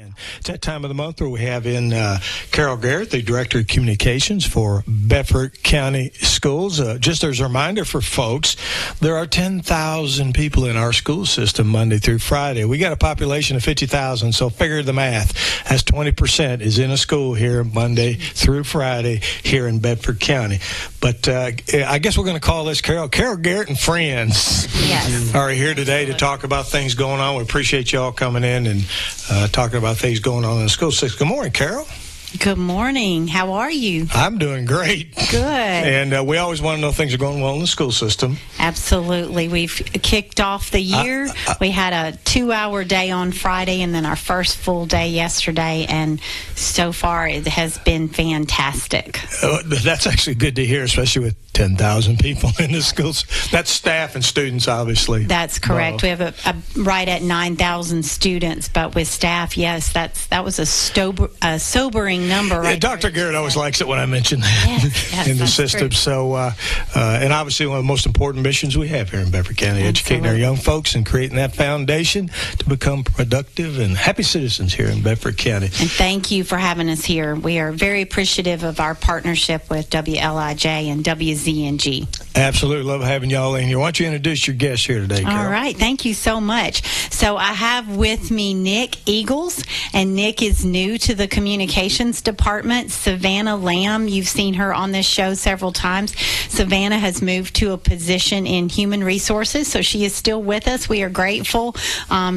And it's that time of the month where we have in Carol Garrette, the Director of Communications for Bedford County Schools. Just as a reminder for folks, there are 10,000 people in our school system Monday through Friday. We got a population of 50,000, so figure the math. That's 20% is in a school here Monday through Friday here in Bedford County. But I guess we're going to call this Carol Garrette and Friends. Yes. Are here today to talk about things going on. We appreciate you all coming in and talking about things going on in the school system. Good morning, Carol. Good morning. How are you? I'm doing great. Good. And we always want to know if things are going well in the school system. Absolutely. We've kicked off the year. We had a 2-hour day on Friday and then our first full day yesterday. And so far it has been fantastic. That's actually good to hear, especially with 10,000 people in the schools. That's staff and students, obviously. That's correct. We have a right at 9,000 students, but with staff, yes, that was a sobering number. Right. Dr. Garrett always likes it when I mention that in the system. True. So, and obviously one of the most important missions we have here in Bedford County, educating our young folks and creating that foundation to become productive and happy citizens here in Bedford County. And thank you for having us here. We are very appreciative of our partnership with WLIJ and WZNG. Absolutely. Love having y'all in here. Why don't you introduce your guests here today, Carol? All right. Thank you so much. So I have with me Nick Eagles, and Nick is new to the communications department. Savannah Lamb, you've seen her on this show several times. Savannah has moved to a position in human resources, so she is still with us. We are grateful.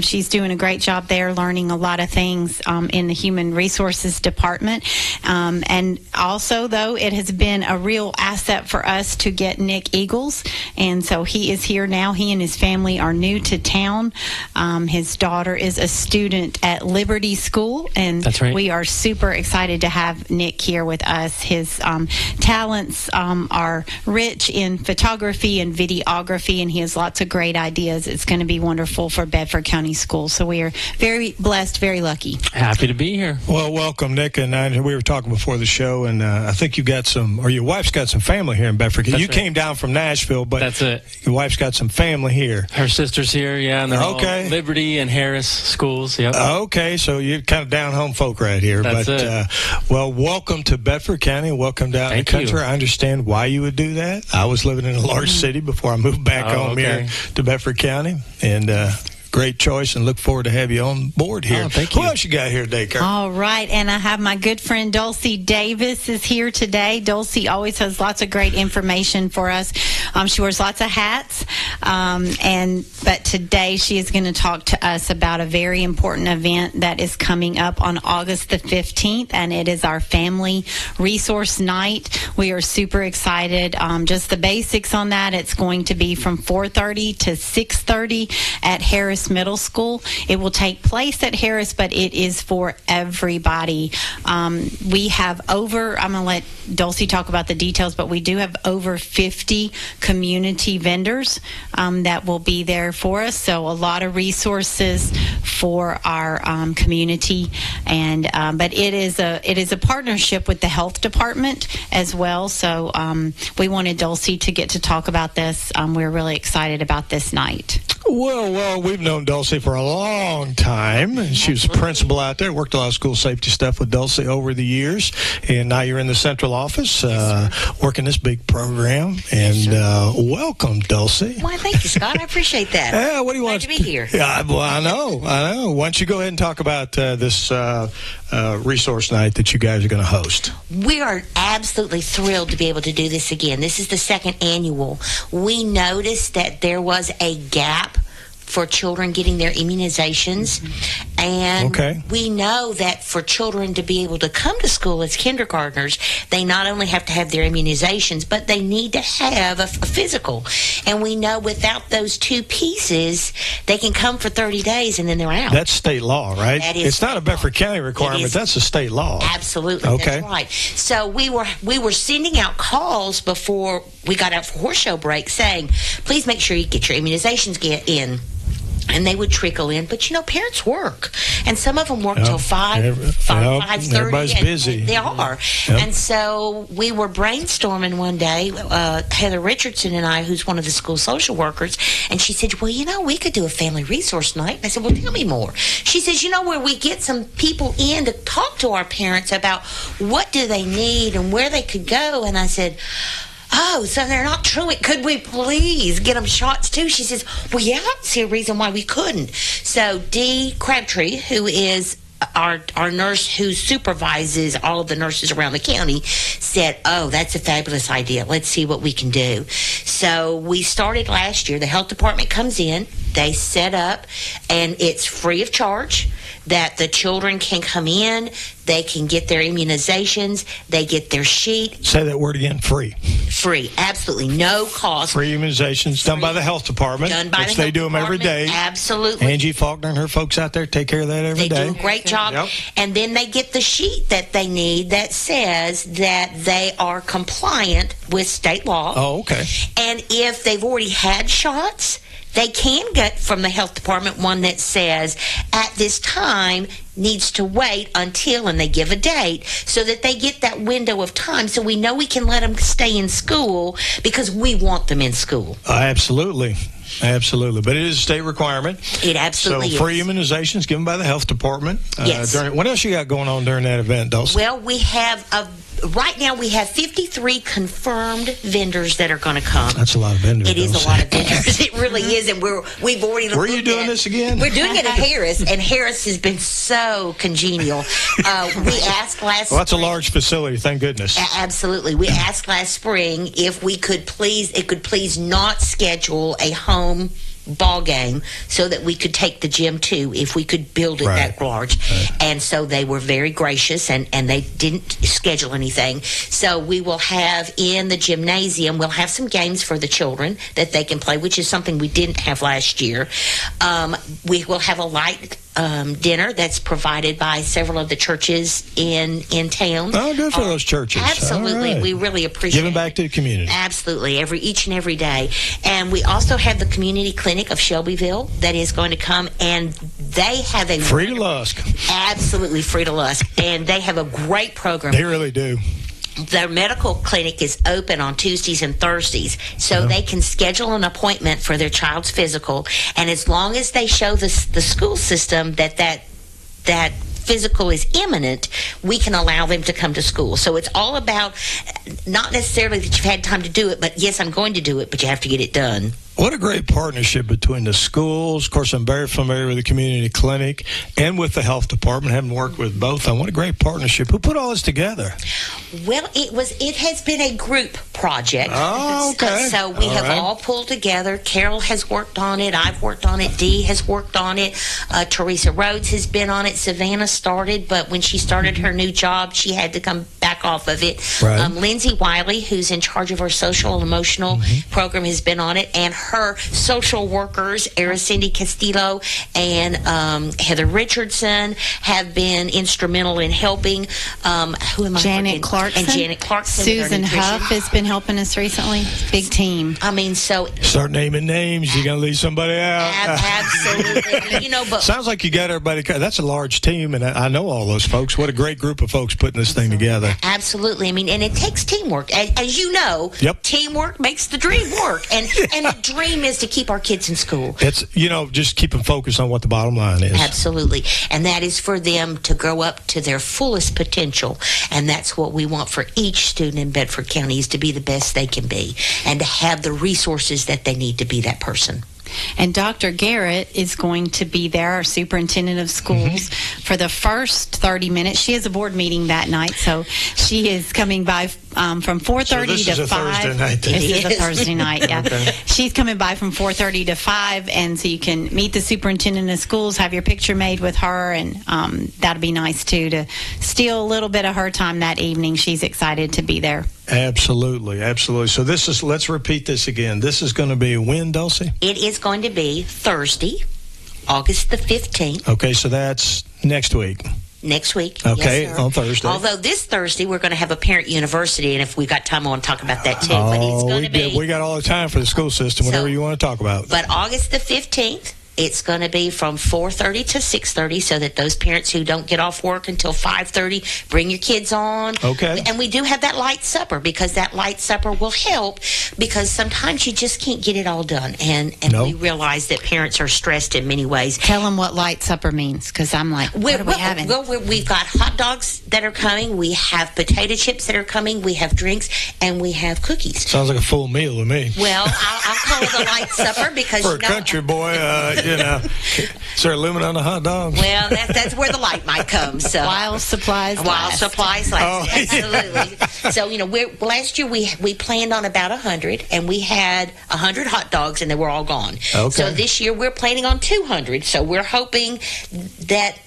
She's doing a great job there, learning a lot of things in the human resources department. And also, though, it has been a real asset for us to get Nick Eagles, and so he is here now. He and his family are new to town. His daughter is a student at Liberty School, and that's right. We are super excited to have Nick here with us. His talents are rich in photography and videography, and he has lots of great ideas. It's going to be wonderful for Bedford County Schools, so we are very blessed, very lucky. Happy to be here. Well, welcome, Nick. And we were talking before the show, and I think you got your wife's got some family here in Bedford. You came down from Nashville, but that's it. Your wife's got some family here. Her sister's here, and they're all Liberty and Harris schools. Yep. Okay, so you're kind of down-home folk right here. That's it. Well, welcome to Bedford County. Welcome down the country. I understand why you would do that. I was living in a large city before I moved back home here to Bedford County, and great choice, and look forward to have you on board here. Oh, thank you. Who else you got here today, Carol? All right, and I have my good friend Dulcie Davis is here today. Dulcie always has lots of great information for us. She wears lots of hats, but today she is going to talk to us about a very important event that is coming up on August the 15th, and it is our Family Resource Night. We are super excited. Just the basics on that, it's going to be from 4:30 to 6:30 at Harris Middle School. It will take place at Harris, but it is for everybody. We have I'm going to let Dulcie talk about the details, but we do have over 50 community vendors that will be there for us. So a lot of resources for our community, and but it is a partnership with the health department as well. So we wanted Dulcie to get to talk about this. We're really excited about this night. Well, we've known Dulcie for a long time. She was a principal out there, worked a lot of school safety stuff with Dulcie over the years, and now you're in the central office working this big program. And welcome, Dulcie. Well, thank you, Scott. I appreciate that. Yeah, what do you want to be here? Yeah, well, I know. Why don't you go ahead and talk about this resource night that you guys are going to host? We are absolutely thrilled to be able to do this again. This is the second annual. We noticed that there was a gap for children getting their immunizations. And we know that for children to be able to come to school as kindergartners, they not only have to have their immunizations, but they need to have a physical. And we know without those two pieces, they can come for 30 days and then they're out. That's state law, right? That is it's not a Bedford County requirement. That's a state law. Absolutely. Okay. That's right. So we were sending out calls before we got out for horse show break saying, please make sure you get your immunizations in. And they would trickle in, but parents work, and some of them work till 5:30. Everybody's busy. They are, and so we were brainstorming one day. Heather Richardson and I, who's one of the school social workers, and she said, "Well, we could do a family resource night." And I said, "Well, tell me more." She says, "Where we get some people in to talk to our parents about what do they need and where they could go." And I said, "Oh, so they're not truant. Could we please get them shots too?" She says, "Well, yeah, I don't see a reason why we couldn't." So Dee Crabtree, who is our nurse who supervises all of the nurses around the county, said, "Oh, that's a fabulous idea. Let's see what we can do." So we started last year. The health department comes in, they set up, and it's free of charge that the children can come in, they can get their immunizations, they get their sheet. Say that word again, free. Free, absolutely, no cost. Free immunizations done by the health department, which they do them every day. Absolutely. Angie Faulkner and her folks out there take care of that every day. They do a great job. Yep. And then they get the sheet that they need that says that they are compliant with state law. Oh, okay. And if they've already had shots, they can get from the health department one that says at this time needs to wait until, and they give a date so that they get that window of time so we know we can let them stay in school because we want them in school. Absolutely. Absolutely. But it is a state requirement. It absolutely is. So free immunizations given by the health department. Yes. What else you got going on during that event, Dulcie? Well, we have right now we have 53 confirmed vendors that are going to come. That's a lot of vendors. It is a lot of vendors. It really is, and we've already. Where are you doing this again? We're doing it at Harris, and Harris has been so congenial. We asked last. Well, that's a large facility. Thank goodness. Absolutely, we asked last spring if we could please not schedule a home ball game so that we could take the gym too if we could build it that large. And so they were very gracious and they didn't schedule anything. So we will have in the gymnasium, we'll have some games for the children that they can play, which is something we didn't have last year. We will have a light dinner that's provided by several of the churches in town. Oh, good for those churches. Absolutely. Right. We really appreciate giving back to the community. Absolutely. Each and every day. And we also have the community clinic of Shelbyville that is going to come, and they have a free to Lusk. Absolutely free to Lusk. And they have a great program. They really do. Their medical clinic is open on Tuesdays and Thursdays, so they can schedule an appointment for their child's physical, and as long as they show the school system that physical is imminent, we can allow them to come to school. So it's all about not necessarily that you've had time to do it, but yes, I'm going to do it, but you have to get it done. What a great partnership between the schools. Of course, I'm very familiar with the community clinic and with the health department, having worked with both. What a great partnership. Who put all this together? Well, it has been a group project. Oh, okay. So we have all pulled together. Carol has worked on it. I've worked on it. Dee has worked on it. Teresa Rhodes has been on it. Savannah started, but when she started her new job, she had to come back off of it. Right. Lindsay Wiley, who's in charge of our social and emotional program, has been on it, and her social workers, Aracindy Castillo and Heather Richardson, have been instrumental in helping. Who am I? Janet Clarkson. And Janet Clarkson. Susan Huff has been helping us recently. Big team. I mean, so start naming names. You're gonna leave somebody out. Absolutely. But sounds like you got everybody. That's a large team, and I know all those folks. What a great group of folks putting this thing together. Absolutely. I mean, and it takes teamwork, as you know. Yep. Teamwork makes the dream work, and the dream is to keep our kids in school. It's just keep them focused on what the bottom line is. Absolutely, and that is for them to grow up to their fullest potential, and that's what we want for each student in Bedford County, is to be the best they can be and to have the resources that they need to be that person. And Dr. Garrett is going to be there, our superintendent of schools, for the first 30 minutes. She has a board meeting that night, so she is coming by from 4:30 to 5. Thursday night. This is a Thursday night, yeah. Okay. She's coming by from 4:30 to 5, and so you can meet the superintendent of schools, have your picture made with her, and that'll be nice, too, to steal a little bit of her time that evening. She's excited to be there. Absolutely, absolutely. So let's repeat this again. This is going to be when, Dulcie? It is going to be Thursday, August the 15th. Okay, so that's next week. Next week. Okay, yes, sir. on Thursday. Although this Thursday we're going to have a parent university, and if we've got time, I want to talk about that too. But it's going to be. We got all the time for the school system, whatever you want to talk about. But August the 15th, It's going to be from 4:30 to 6:30, so that those parents who don't get off work until 5:30, bring your kids on. Okay. And we do have that light supper, because that light supper will help, because sometimes you just can't get it all done. And we realize that parents are stressed in many ways. Tell them what light supper means, because I'm like, what are we having? Well, we've got hot dogs that are coming. We have potato chips that are coming. We have drinks, and we have cookies. Sounds like a full meal to me. Well, I'll call it a light supper because for a country boy, is there a limit on the hot dog? Well, that's where the light might come. So while supplies last. Absolutely. So last year we planned on about 100, and we had 100 hot dogs, and they were all gone. Okay. So this year we're planning on 200. So we're hoping that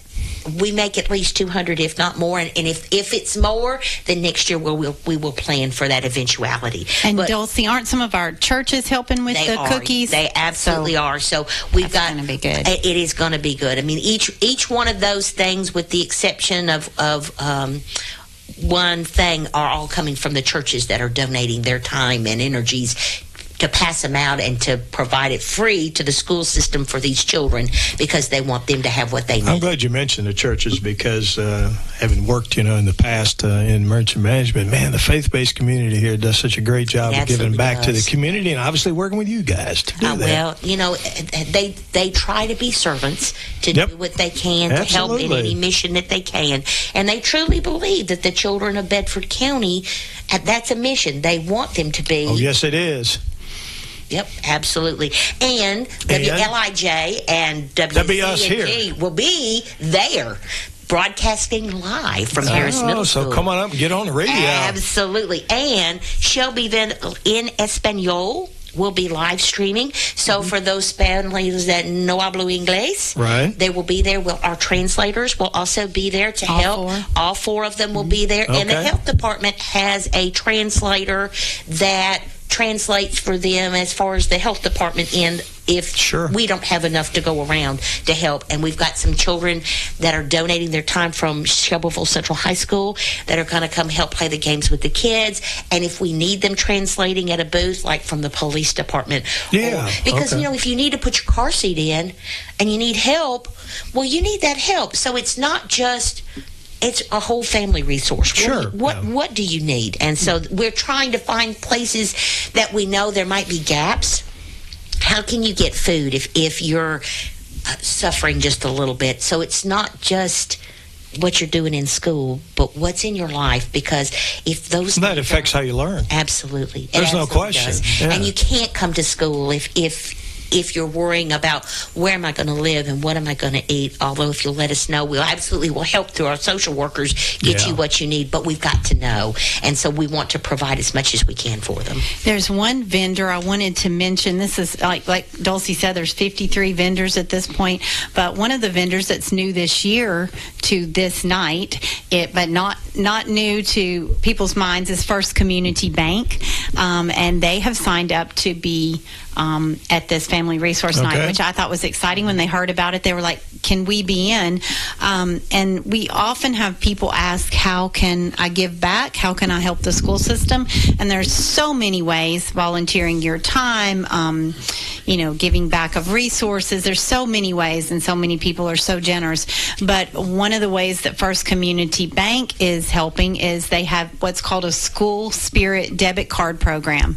we make at least 200, if not more. And if it's more, then next year we will plan for that eventuality. And Dulcie, aren't some of our churches helping with the cookies? They absolutely are. So we've got. It's going to be good. It is going to be good. I mean, each one of those things, with the exception of one thing, are all coming from the churches that are donating their time and energies to pass them out and to provide it free to the school system for these children, because they want them to have what they need. I'm glad you mentioned the churches, because having worked, in the past in merchant management, man, the faith-based community here does such a great job of giving back to the community, and obviously working with you guys to do that. Well, they try to be servants to do what they can to help in any mission that they can, and they truly believe that the children of Bedford County, that's a mission. They want them to be. Oh, yes, it is. Yep, absolutely. And WLIJ and WCNG will be there, broadcasting live from Harris Middle School. So come on up and get on the radio. Absolutely. And Shelby in Espanol will be live streaming. So for those families that no hablo inglés, right, they will be there. Our translators will also be there to help. All four of them will be there. Okay. And the health department has a translator that translates for them as far as the health department end if we don't have enough to go around to help. And we've got some children that are donating their time from Shelbyville Central High School that are going to come help play the games with the kids. And if we need them translating at a booth, like from the police department. Because, if you need to put your car seat in and you need help, well, you need that help. So it's not just... It's a whole family resource. Sure. What do you need? And so we're trying to find places that we know there might be gaps. How can you get food if you're suffering just a little bit? So it's not just what you're doing in school, but what's in your life, because if those... That affects how you learn. Absolutely. There's no question. Yeah. And you can't come to school if you're worrying about where am I going to live and what am I going to eat. Although if you'll let us know, we absolutely will help through our social workers get you what you need. But we've got to know. And so we want to provide as much as we can for them. There's one vendor I wanted to mention. This is like Dulcie said, there's 53 vendors at this point. But one of the vendors that's new this year to this night, but not new to people's minds, is First Community Bank. And they have signed up to be at this Family Resource Night, which I thought was exciting. When they heard about it, they were like, can we be in? And we often have people ask, how can I give back? How can I help the school system? And there's so many ways: volunteering your time, giving back of resources. There's so many ways, and so many people are so generous. But one of the ways that First Community Bank is helping is they have what's called a School Spirit debit card program.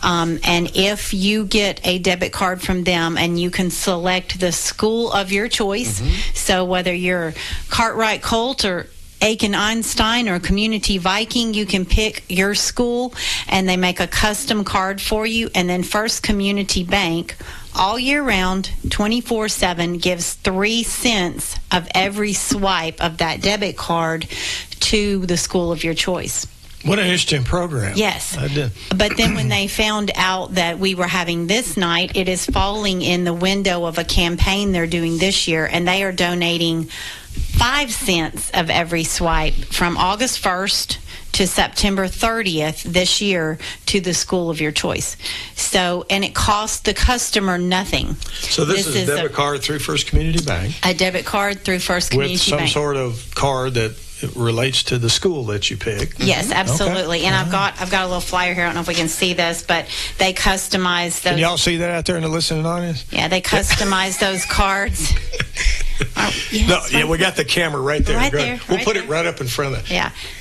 And if you get a debit card from them, and you can select the school of your choice, so whether you're Cartwright Colt or Aiken Einstein or Community Viking, you can pick your school, and they make a custom card for you. And then First Community Bank, all year round, 24/7, gives 3 cents of every swipe of that debit card to the school of your choice. What an interesting program. Yes. I did. But then when they found out that we were having this night, it is falling in the window of a campaign they're doing this year, and they are donating 5 cents of every swipe from August 1st to September 30th this year to the school of your choice. So, and it costs the customer nothing. So this is a debit card through First Community Bank. A debit card through First Community Bank. With some sort of card that relates to the school that you pick. Yes, absolutely. Okay. And I've got a little flyer here. I don't know if we can see this, but they customize those. Can y'all see that out there in the listening audience? Yeah, they customize those cards. We got the camera right there. Right there. We'll put it right up in front of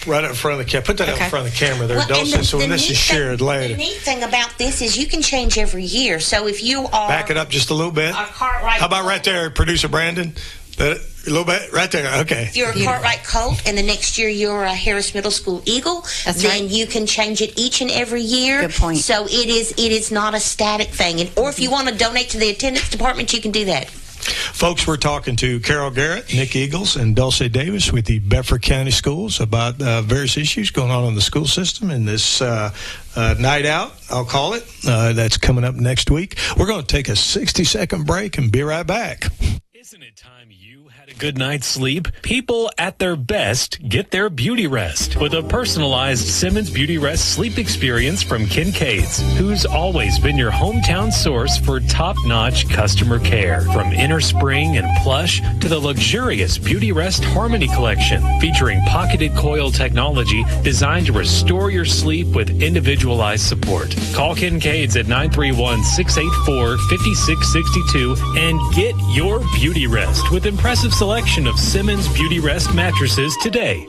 right up in front of the camera. Put that up in front of the camera there, Dulcie, so when this is shared later. The neat thing about this is you can change every year. So if you are... Back it up just a little bit. How about right there, producer Brandon? A little bit right there. Okay. If you're a Cartwright Colt and the next year you're a Harris Middle School Eagle, then you can change it each and every year. Good point. So it is not a static thing. Or if you want to donate to the attendance department, you can do that. Folks, we're talking to Carol Garrette, Nick Eagles, and Dulcie Davis with the Bedford County Schools about various issues going on in the school system in this night out, I'll call it. That's coming up next week. We're going to take a 60-second break and be right back. Isn't it time you had a good night's sleep? People at their best get their beauty rest with a personalized Simmons Beauty Rest sleep experience from Kincaid's, who's always been your hometown source for top-notch customer care. From inner spring and plush to the luxurious Beauty Rest Harmony Collection, featuring pocketed coil technology designed to restore your sleep with individualized support. Call Kincaid's at 931-684-5662 and get your beauty rest with impressive selection of Simmons Beauty Rest mattresses today.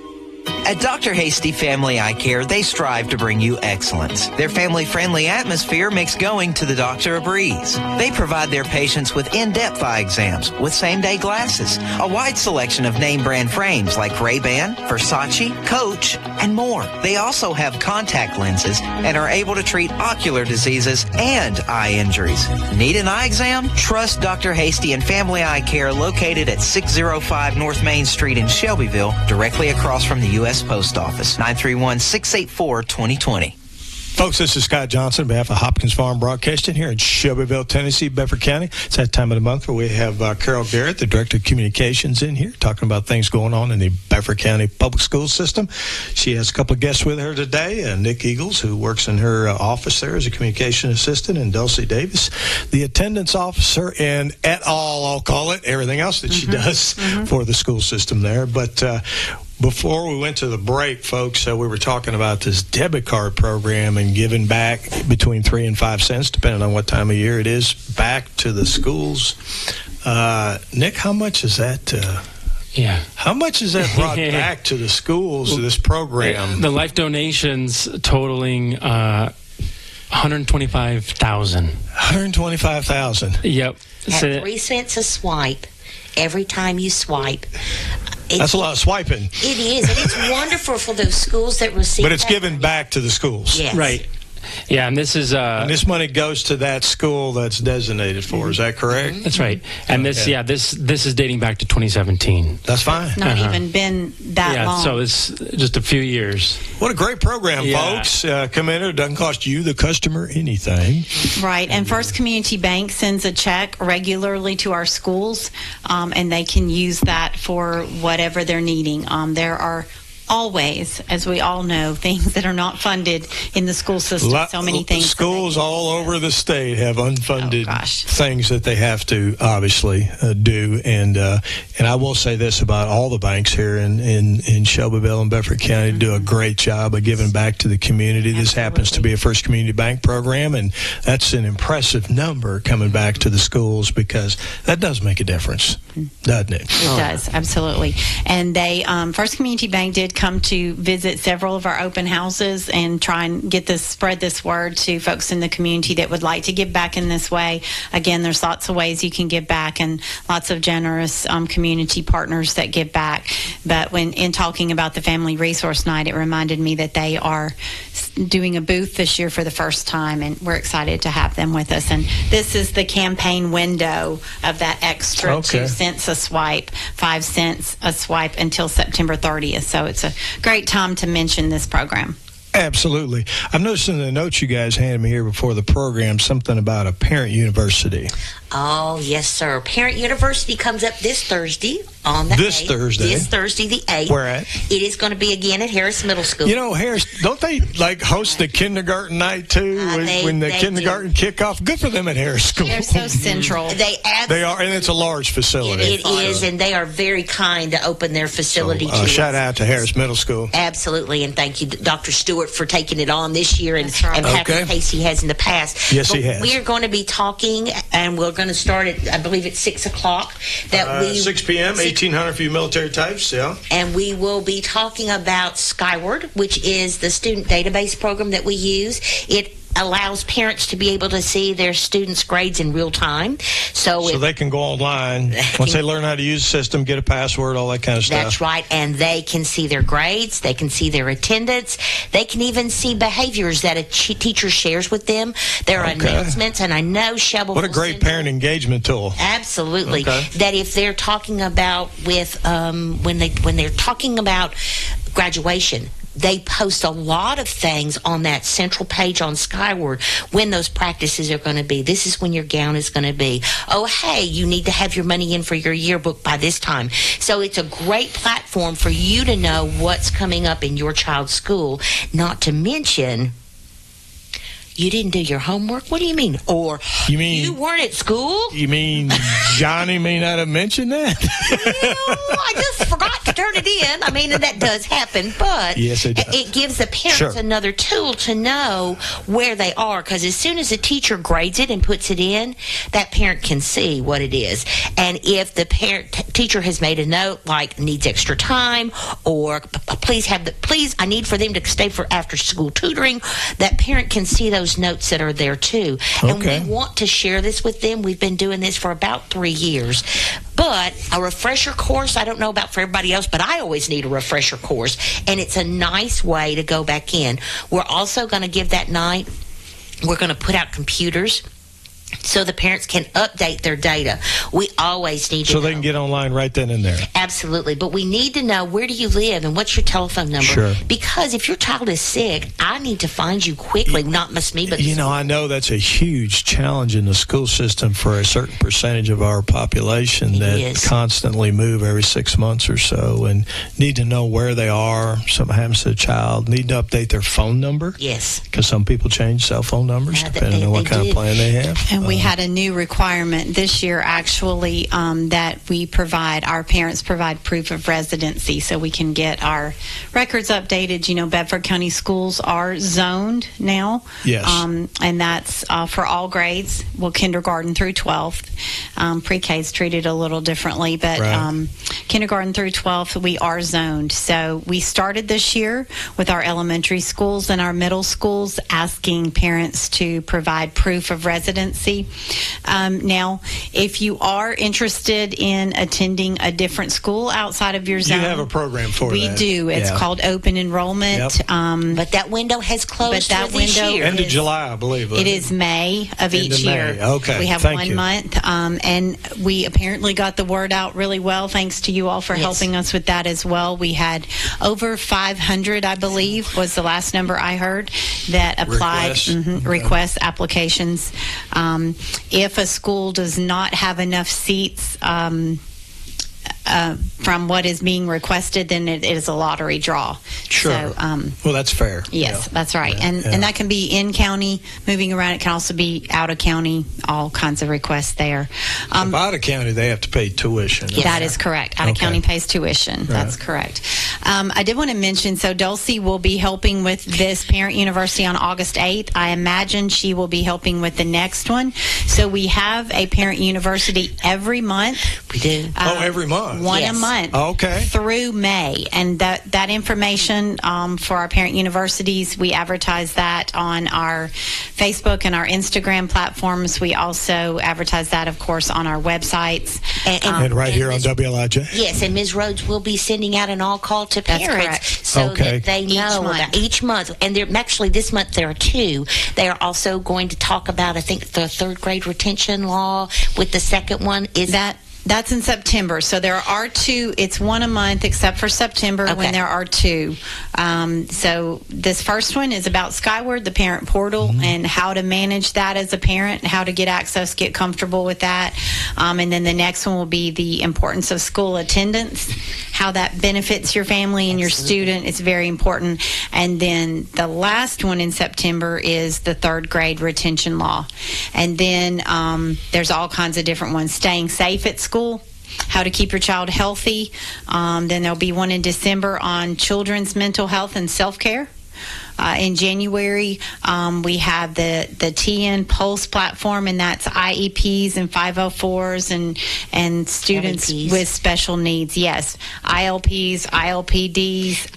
At Dr. Hasty Family Eye Care, they strive to bring you excellence. Their family-friendly atmosphere makes going to the doctor a breeze. They provide their patients with in-depth eye exams with same-day glasses, a wide selection of name-brand frames like Ray-Ban, Versace, Coach, and more. They also have contact lenses and are able to treat ocular diseases and eye injuries. Need an eye exam? Trust Dr. Hasty and Family Eye Care, located at 605 North Main Street in Shelbyville, directly across from the U.S. Post Office. 931-684-2020. Folks, this is Scott Johnson on behalf of Hopkins Farm Broadcasting here in Shelbyville, Tennessee, Bedford County. It's that time of the month where we have Carol Garrette, the Director of Communications, in here talking about things going on in the Bedford County public school system. She has a couple of guests with her today, Nick Eagles, who works in her office there as a communication assistant, and Dulcie Davis, the attendance officer, and et al., I'll call it, everything else that she does for the school system there. But before we went to the break, folks, we were talking about this debit card program and giving back between 3 and 5 cents, depending on what time of year it is, back to the schools. Nick, how much is that? How much is that brought back to the schools, this program? The life donations totaling $125,000. $125,000. Yep. At 3 cents a swipe every time you swipe. That's a lot of swiping. It is, and it's wonderful for those schools that receive. But it's given back to the schools. Yes. Right. Yeah, and this is and this money goes to that school that's designated for. Is that correct? That's right. And this is dating back to 2017. That's fine. Not even been that long. Yeah, so it's just a few years. What a great program, folks. Come in. It doesn't cost you, the customer, anything. Right. And First Community Bank sends a check regularly to our schools, and they can use that for whatever they're needing. There are always, as we all know, things that are not funded in the school system. So many things. Schools all over the state have unfunded things that they have to obviously do. And I will say this about all the banks here in Shelbyville and Bedford County do a great job of giving back to the community. This happens to be a First Community Bank program, and that's an impressive number coming back to the schools, because that does make a difference, doesn't it? It does, absolutely. And they, First Community Bank did come to visit several of our open houses and try and spread this word to folks in the community that would like to give back in this way. Again, there's lots of ways you can give back, and lots of generous community partners that give back. But when in talking about the Family Resource Night, it reminded me that they are doing a booth this year for the first time, and we're excited to have them with us. And this is the campaign window of that extra 2 cents a swipe, 5 cents a swipe until September 30th. So it's a great time to mention this program. Absolutely. I'm noticing the notes you guys handed me here before the program, something about a parent university. Oh, yes, sir. Parent University comes up this Thursday On the This 8th, Thursday. This Thursday, the 8th. Where at? It is going to be again at Harris Middle School. You know, Harris, don't they like host the kindergarten night too? When the kindergarten kickoff? Good for them at Harris School. They're so central. They are, and it's a large facility. It is, and they are very kind to open their facility to us. Shout out to Harris Middle School. Absolutely, and thank you, Dr. Stewart, for taking it on this year, and Patrick Casey has in the past. Yes, he has. We are going to be talking, and we're going to start at, I believe, at 6 o'clock. 6 p.m., 1,800 for you military types, yeah. And we will be talking about Skyward, which is the student database program that we use. It allows parents to be able to see their students' grades in real time. So they can go online. Once they learn how to use the system, get a password, all that kind of stuff. That's right. And they can see their grades. They can see their attendance. They can even see behaviors that a teacher shares with them. There are announcements, and I know Shebel. What a great parent engagement tool. Absolutely. That if they're talking about when they're talking about graduation, they post a lot of things on that central page on Skyward when those practices are going to be. This is when your gown is going to be. Oh, hey, you need to have your money in for your yearbook by this time. So it's a great platform for you to know what's coming up in your child's school, not to mention you didn't do your homework? What do you mean? Or you weren't at school? You mean Johnny may not have mentioned that? I just forgot to turn it in. I mean, and that does happen, but yes, it gives the parents another tool to know where they are, because as soon as a teacher grades it and puts it in, that parent can see what it is. And if the teacher has made a note like needs extra time, or please I need for them to stay for after school tutoring, that parent can see those notes that are there too. And we want to share this with them. We've been doing this for about 3 years. But a refresher course, I don't know about for everybody else, but I always need a refresher course. And it's a nice way to go back in. We're also going to give that night, we're going to put out computers so the parents can update their data. We always need to know. So they can get online right then and there. Absolutely. But we need to know, where do you live and what's your telephone number? Sure. Because if your child is sick, I need to find you quickly. Not just me, but I know that's a huge challenge in the school system for a certain percentage of our population that constantly move every 6 months or so and need to know where they are. Something happens to a child, need to update their phone number. Yes. Because some people change cell phone numbers depending on what kind of plan they have. And we had a new requirement this year, actually, that our parents provide proof of residency so we can get our records updated. Bedford County Schools are zoned now. Yes. And that's for all grades, kindergarten through 12th. Pre-K is treated a little differently, but kindergarten through 12th, we are zoned. So we started this year with our elementary schools and our middle schools asking parents to provide proof of residency. Now, if you are interested in attending a different school outside of your zone, you have a program for that. We do. It's called open enrollment. Yep. But that window has closed this year. End of July, I believe. It is May of each year. Okay. We have 1 month, and we apparently got the word out really well. Thanks to you all for helping us with that as well. We had over 500, I believe, was the last number I heard, that applied request applications. If a school does not have enough seats from what is being requested, then it is a lottery draw. Sure. So, well, that's fair. Yes, that's right. And that can be in county, moving around. It can also be out of county, all kinds of requests there. Out of county, they have to pay tuition. Yes. That is correct. Out of county pays tuition. Right. That's correct. I did want to mention, so Dulcie will be helping with this Parent University on August 8th. I imagine she will be helping with the next one. So we have a Parent University every month. We do. Every month? One a month. Okay. Through May. And that information for our parent universities, we advertise that on our Facebook and our Instagram platforms. We also advertise that, of course, on our websites. And right here on WLIJ. Yes, and Ms. Rhodes will be sending out an all-call to parents so that they know each month. And actually this month there are 2. They are also going to talk about, I think, the 3rd grade retention law with the second one. That's in September. So there are 2. It's one a month, except for September when there are 2. So this first one is about Skyward, the parent portal, and how to manage that as a parent, how to get access, get comfortable with that. And then the next one will be the importance of school attendance, how that benefits your family and your student. It's very important. And then the last one in September is the 3rd grade retention law. And then there's all kinds of different ones. Staying safe at school, how to keep your child healthy. Then there'll be one in December on children's mental health and self-care. In January, we have the TN Pulse platform, and that's IEPs and 504s and students LEPs. With special needs. Yes, ILPs, ILPDs,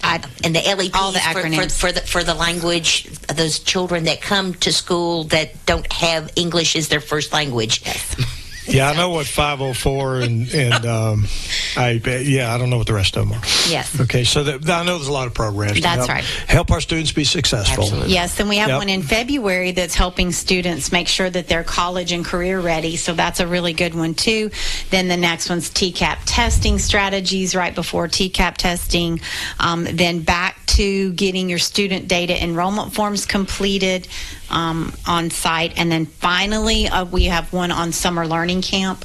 and the LEPs, all the acronyms. for the language, those children that come to school that don't have English as their first language. Yes. Yeah, I know what 504 and I don't know what the rest of them are. Yes. Okay, so I know there's a lot of programs. That's right. Help our students be successful. Absolutely. Yes, and we have one in February that's helping students make sure that they're college and career ready. So that's a really good one too. Then the next one's TCAP testing strategies right before TCAP testing. Then back to getting your student data enrollment forms completed on site. And then finally, we have one on summer learning camp.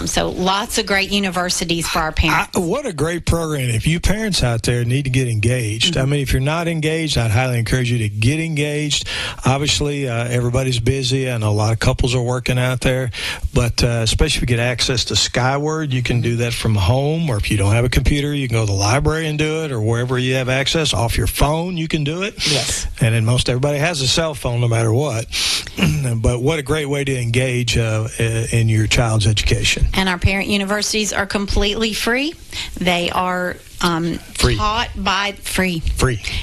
So lots of great universities for our parents. What a great program. If you parents out there need to get engaged, I mean, if you're not engaged, I'd highly encourage you to get engaged. Obviously, everybody's busy. I know a lot of couples are working out there, but especially if you get access to Skyward, you can do that from home, or if you don't have a computer, you can go to the library and do it, or wherever you have access. Off your phone, you can do it. Yes. And then most everybody has a cell phone no matter what. But what a great way to engage in your child's education. And our parent universities are completely free. They are taught by free.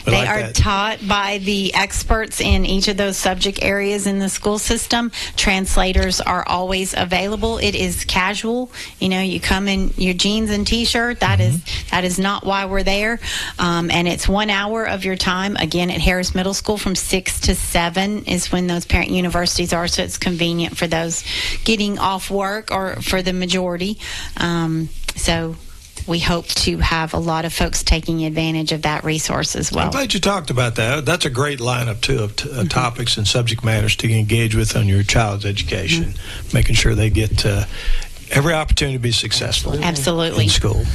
They are taught by the experts in each of those subject areas in the school system. Translators are always available. It is casual. You know, you come in your jeans and t-shirt. That is not why we're there. And it's 1 hour of your time. Again, at Harris Middle School from 6 to 7 is when those parent universities are. So it's convenient for those getting off work or for the majority. So we hope to have a lot of folks taking advantage of that resource as well. I'm glad you talked about that. That's a great lineup, too, of topics and subject matters to engage with on your child's education, making sure they get every opportunity to be successful in school.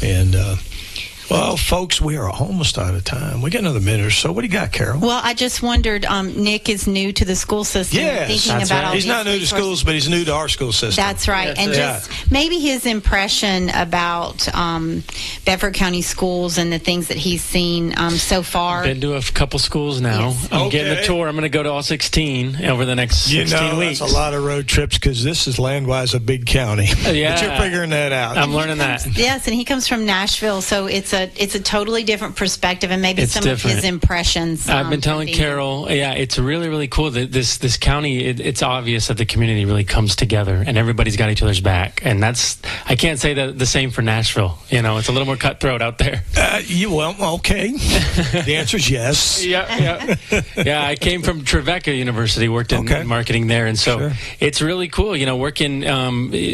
And well, folks, we are almost out of time. We got another minute or so. What do you got, Carol? Well, I just wondered, Nick is new to the school system. Yes, thinking about all he's not new to schools, but he's new to our school system. That's right. And just maybe his impression about Bedford County Schools and the things that he's seen so far. Been to a couple schools now. Yes. I'm getting a tour. I'm going to go to all 16 over the next 16 weeks. That's a lot of road trips because this is land-wise a big county. Yeah. But you're figuring that out. I'm learning that. Yes, and he comes from Nashville, so it's a totally different perspective, and maybe some of his impressions. I've been telling Carol, it's really, really cool that this county, it's obvious that the community really comes together and everybody's got each other's back. And I can't say that the same for Nashville. You know, it's a little more cutthroat out there. Okay. The answer is yes. Yeah. I came from Trevecca University, worked in marketing there. And so it's really cool, you know, working,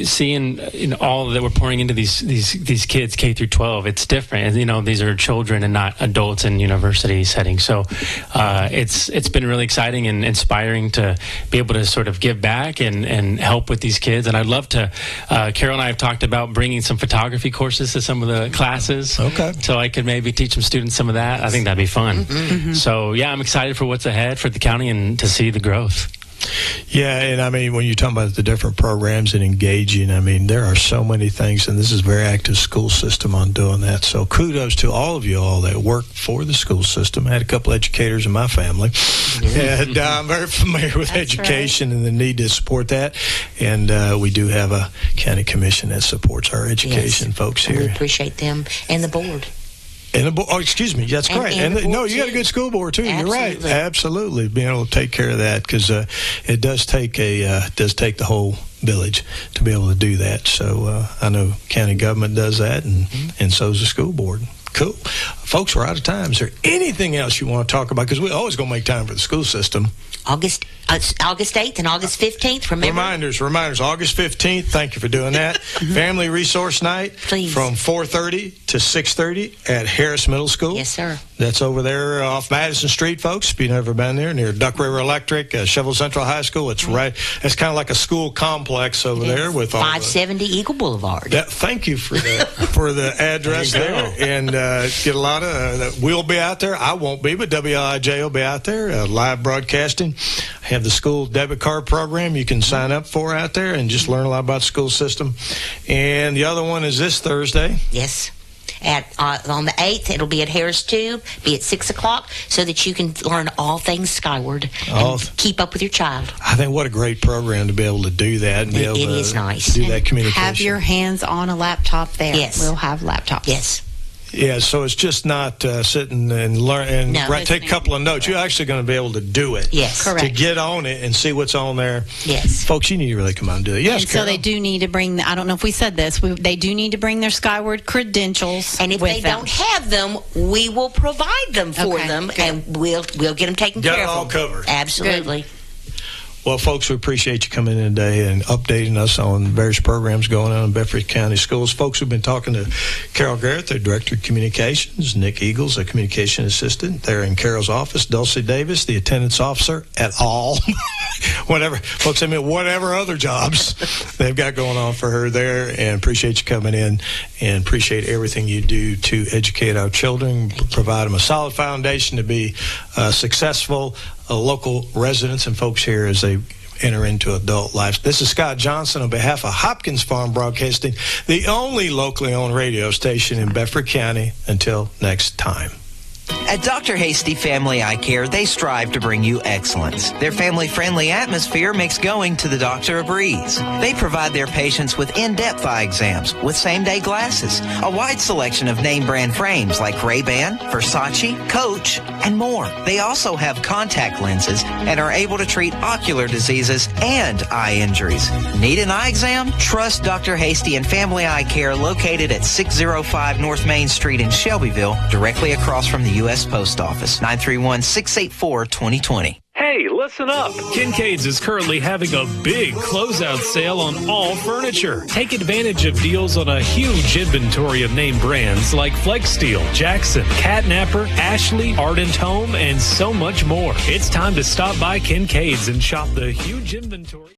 seeing all that we're pouring into these kids, K through 12. It's different. You know, these are children and not adults in university settings. So it's been really exciting and inspiring to be able to sort of give back and help with these kids. And I'd love to, Carol and I have talked about bringing some photography courses to some of the classes. Okay. So I could maybe teach some students some of that. I think that'd be fun. Mm-hmm. So I'm excited for what's ahead for the county and to see the growth. Yeah, and I mean, when you're talking about the different programs and engaging, I mean, there are so many things, and this is a very active school system on doing that. So kudos to all of you all that work for the school system. I had a couple educators in my family, and I'm very familiar with education and the need to support that. And we do have a county commission that supports our education folks here. We appreciate them and the board. Excuse me. That's great. And you got a good school board too. Absolutely. You're right. Absolutely, being able to take care of that because it does take the whole village to be able to do that. So I know county government does that, and so does the school board. Cool. Folks, we're out of time. Is there anything else you want to talk about? Because we always going to make time for the school system. August 8th and August 15th, remember? Reminders. August 15th, thank you for doing that. Family Resource Night. Please. From 4:30 to 6:30 at Harris Middle School. Yes, sir. That's over there off Madison Street, folks. If you've never been there, near Duck River Electric, Shovel Central High School. It's right. It's kind of like a school complex over there with all 570 Eagle Boulevard. Thank you for the address there. And get a lot of, we'll be out there. I won't be, but WLIJ will be out there, live broadcasting. Have the school debit card program you can sign up for out there and just learn a lot about the school system. And the other one is this Thursday. Yes. On the 8th, it'll be at Harris Tube, be at 6 o'clock, so that you can learn all things Skyward and keep up with your child. I think what a great program to be able to do that. And be able it is nice. Do that communication. Have your hands on a laptop there. Yes. We'll have laptops. Yes. Yeah, so it's just not sitting and learn and take a couple of notes. You're actually going to be able to do it. Yes, correct. To get on it and see what's on there. Yes, folks, you need to really come out and do it. Yes, and so they do need to bring. I don't know if we said this. They do need to bring their Skyward credentials. And if they don't have them, we will provide them for them, good. and we'll get them taken care of. Get it all covered. Absolutely. Good. Well, folks, we appreciate you coming in today and updating us on various programs going on in Bedford County Schools. Folks, we've been talking to Carol Garrette, their Director of Communications, Nick Eagles, a Communication Assistant there in Carol's office, Dulcie Davis, the Attendance Officer at all. Whatever other jobs they've got going on for her there, and appreciate you coming in and appreciate everything you do to educate our children, provide them a solid foundation to be successful local residents and folks here as they enter into adult life. This is Scott Johnson on behalf of Hopkins Farm Broadcasting, the only locally owned radio station in Bedford County. Until next time. At Dr. Hasty Family Eye Care, they strive to bring you excellence. Their family-friendly atmosphere makes going to the doctor a breeze. They provide their patients with in-depth eye exams with same-day glasses, a wide selection of name-brand frames like Ray-Ban, Versace, Coach, and more. They also have contact lenses and are able to treat ocular diseases and eye injuries. Need an eye exam? Trust Dr. Hasty and Family Eye Care, located at 605 North Main Street in Shelbyville, directly across from the U.S. Post Office. 931-684-2020. Hey, listen up. Kincaid's is currently having a big closeout sale on all furniture. Take advantage of deals on a huge inventory of name brands like Flex Steel, Jackson, Catnapper, Ashley, Ardent Home, and so much more. It's time to stop by Kincaid's and shop the huge inventory.